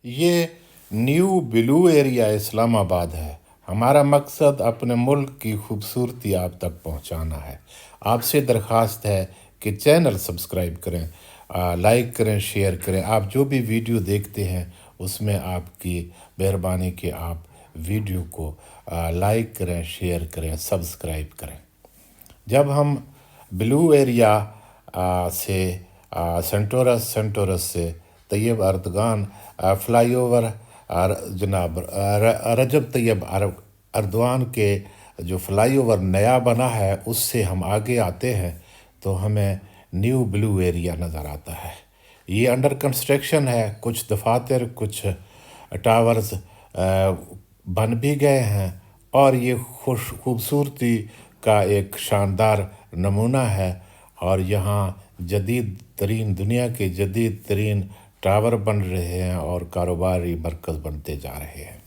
ये new blue area Islamabad है। हमारा मकसद अपने मुल्क की खूबसूरती आप तक पहुंचाना है। आपसे दरख्वास्त है कि चैनल सब्सक्राइब करें, लाइक करें, शेयर करें। आप जो भी वीडियो देखते हैं उसमें आपकी मेहरबानी कि आप वीडियो को लाइक करें, शेयर करें, सब्सक्राइब करें। जब हम ब्लू एरिया से सेंटोरस से तैयब अर्दगान फ्लाईओवर जनाब रजब तैयब अर्दवान के जो फ्लाईओवर नया बना है उससे हम आगे आते हैं तो हमें न्यू ब्लू एरिया नज़र आता है। ये अंडर कंस्ट्रक्शन है। कुछ दफातर, कुछ टावर्स बन भी गए हैं और ये खूबसूरती का एक शानदार नमूना है। और यहाँ जदीद तरीन, दुनिया के जदीद तरीन टावर बन रहे हैं और कारोबारी मरकज़ बनते जा रहे हैं।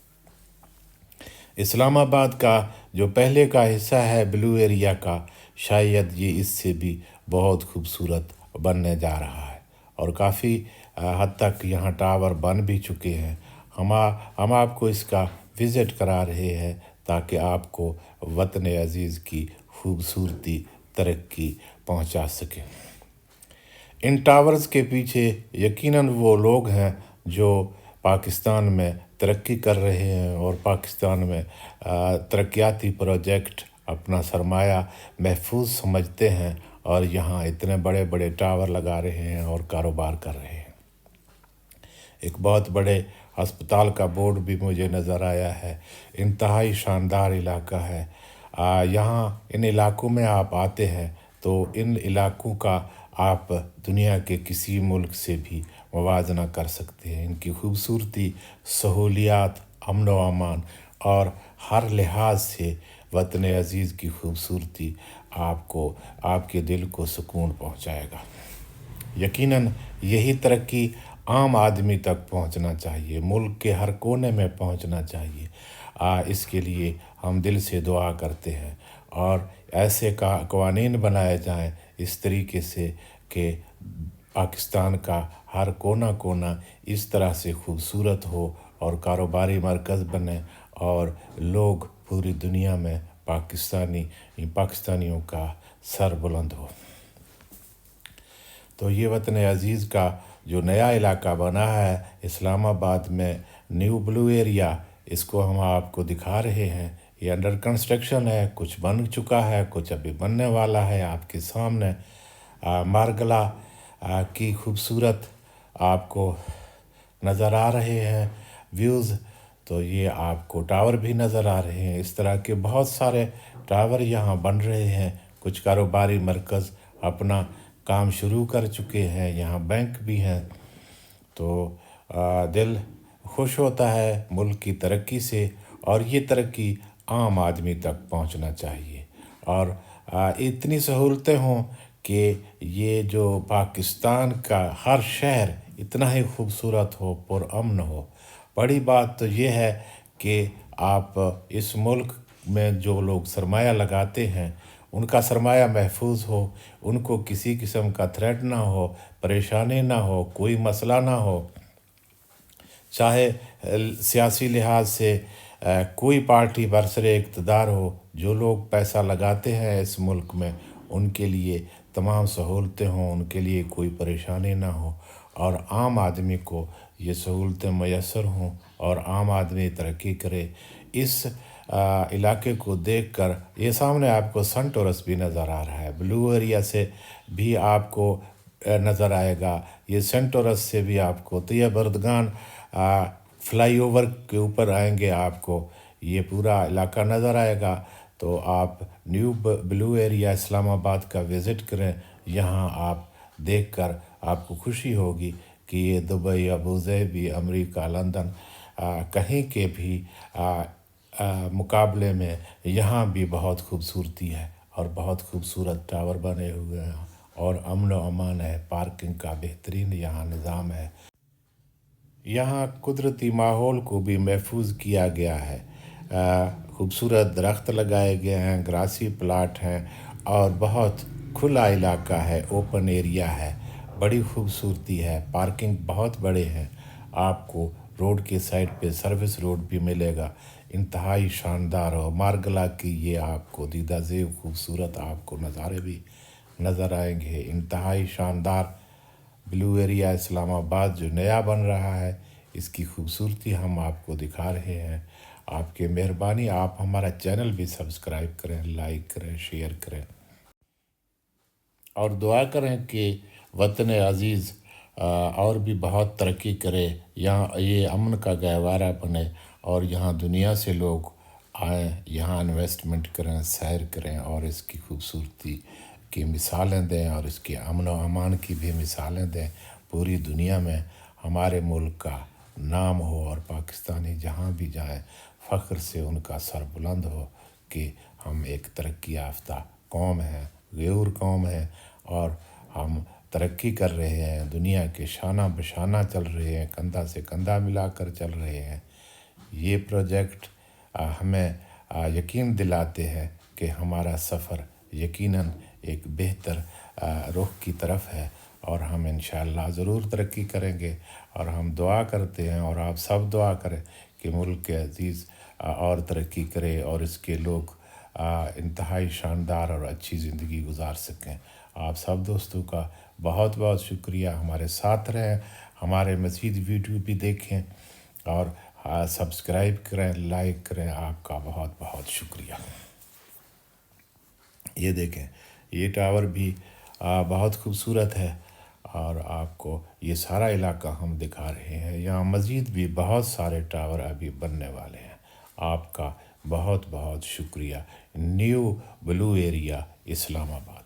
इस्लामाबाद का जो पहले का हिस्सा है ब्लू एरिया का, शायद ये इससे भी बहुत खूबसूरत बनने जा रहा है और काफ़ी हद तक यहाँ टावर बन भी चुके हैं। हम आपको इसका विज़िट करा रहे हैं ताकि आपको वतन अज़ीज़ की खूबसूरती, तरक्की पहुँचा सकें। इन टावर्स के पीछे यकीनन वो लोग हैं जो पाकिस्तान में तरक्की कर रहे हैं और पाकिस्तान में तरक्याती प्रोजेक्ट अपना सरमाया महफूज समझते हैं और यहाँ इतने बड़े बड़े टावर लगा रहे हैं और कारोबार कर रहे हैं। एक बहुत बड़े अस्पताल का बोर्ड भी मुझे नज़र आया है। इंतहाई शानदार इलाका है। यहाँ इन इलाकों में आप आते हैं तो इन इलाकों का आप दुनिया के किसी मुल्क से भी मुवाजना कर सकते हैं। इनकी खूबसूरती, सहूलियात, अमन व अमान और हर लिहाज से वतन अज़ीज़ की खूबसूरती आपको, आपके दिल को सुकून पहुँचाएगा। यकीनन यही तरक्की आम आदमी तक पहुंचना चाहिए, मुल्क के हर कोने में पहुंचना चाहिए। इसके लिए हम दिल से दुआ करते हैं और ऐसे कवानीन बनाए जाएं इस तरीके से कि पाकिस्तान का हर कोना कोना इस तरह से खूबसूरत हो और कारोबारी मरकज़ बने और लोग पूरी दुनिया में पाकिस्तानियों का सर बुलंद हो। तो ये वतन अज़ीज़ का जो नया इलाका बना है इस्लामाबाद में, न्यू ब्लू एरिया, इसको हम आपको दिखा रहे हैं। ये अंडर कंस्ट्रक्शन है, कुछ बन चुका है, कुछ अभी बनने वाला है। आपके सामने मारगला की खूबसूरत आपको नज़र आ रहे हैं व्यूज़। तो ये आपको टावर भी नज़र आ रहे हैं। इस तरह के बहुत सारे टावर यहाँ बन रहे हैं। कुछ कारोबारी मरकज़ अपना काम शुरू कर चुके हैं। यहाँ बैंक भी हैं। तो दिल खुश होता है मुल्क की तरक्की से और ये तरक्की आम आदमी तक पहुंचना चाहिए और इतनी सहूलतें हों कि ये जो पाकिस्तान का हर शहर इतना ही खूबसूरत हो, पुरअमन हो। बड़ी बात तो ये है कि आप इस मुल्क में जो लोग सरमाया लगाते हैं उनका सरमाया महफूज हो, उनको किसी किस्म का थ्रेट ना हो, परेशानी ना हो, कोई मसला ना हो। चाहे सियासी लिहाज से कोई पार्टी बरसरे इक़्तिदार हो, जो लोग पैसा लगाते हैं इस मुल्क में उनके लिए तमाम सहूलतें हों, उनके लिए कोई परेशानी ना हो और आम आदमी को ये सहूलतें मैसर हों और आम आदमी तरक्की करे। इस इलाके को देखकर ये सामने आपको सेंटोरस भी नज़र आ रहा है। ब्लू एरिया से भी आपको नज़र आएगा। ये सेंटोरस से भी आपको तैयब अर्दगान फ्लाईओवर के ऊपर आएंगे, आपको ये पूरा इलाका नज़र आएगा। तो आप न्यू ब्लू एरिया इस्लामाबाद का विज़िट करें। यहाँ आप देखकर आपको खुशी होगी कि ये Dubai, Abu Dhabi, America, London कहीं के भी मुकाबले में यहाँ भी बहुत खूबसूरती है और बहुत खूबसूरत टावर बने हुए हैं और अमन व अमान है। पार्किंग का बेहतरीन यहाँ निज़ाम है। यहाँ कुदरती माहौल को भी महफूज किया गया है। खूबसूरत दरख्त लगाए गए हैं, ग्रासी प्लाट हैं और बहुत खुला इलाका है, ओपन एरिया है, बड़ी खूबसूरती है। पार्किंग बहुत बड़े हैं, आपको रोड के साइड पे सर्विस रोड भी मिलेगा, इंतहाई शानदार। और मार्गला की ये आपको दीदा ज़ेब खूबसूरत आपको नज़ारे भी नज़र आएंगे। इंतहाई शानदार ब्लू एरिया इस्लामाबाद जो नया बन रहा है, इसकी खूबसूरती हम आपको दिखा रहे हैं। आपके मेहरबानी आप हमारा चैनल भी सब्सक्राइब करें, लाइक करें, शेयर करें और दुआ करें कि वतन अज़ीज़ और भी बहुत तरक्की करे, यहाँ ये अमन का गहवारा बने और यहाँ दुनिया से लोग आएँ, यहाँ इन्वेस्टमेंट करें, सैर करें और इसकी खूबसूरती की मिसालें दें और इसके अमन व अमान की भी मिसालें दें। पूरी दुनिया में हमारे मुल्क का नाम हो और पाकिस्तानी जहाँ भी जाए फ़ख्र से उनका सर बुलंद हो कि हम एक तरक्की याफ्ता कौम है, गयूर कौम है और हम तरक्की कर रहे हैं, दुनिया के शाना बशाना चल रहे हैं, कंधा से कंधा मिलाकर चल रहे हैं। ये प्रोजेक्ट हमें यकीन दिलाते हैं कि हमारा सफ़र यकीनन एक बेहतर रुख की तरफ है और हम इंशाअल्लाह ज़रूर तरक्की करेंगे। और हम दुआ करते हैं और आप सब दुआ करें कि मुल्क के अज़ीज़ और तरक्की करे और इसके लोग इंतहाई शानदार और अच्छी ज़िंदगी गुजार सकें। आप सब दोस्तों का बहुत बहुत शुक्रिया, हमारे साथ रहें, हमारे मज़ीद वीडियो भी देखें और सब्सक्राइब करें, लाइक करें। आपका बहुत बहुत शुक्रिया। ये देखें, ये टावर भी बहुत खूबसूरत है और आपको ये सारा इलाका हम दिखा रहे हैं। यहाँ मज़ीद भी बहुत सारे टावर अभी बनने वाले हैं। आपका बहुत बहुत शुक्रिया। New blue area Islamabad.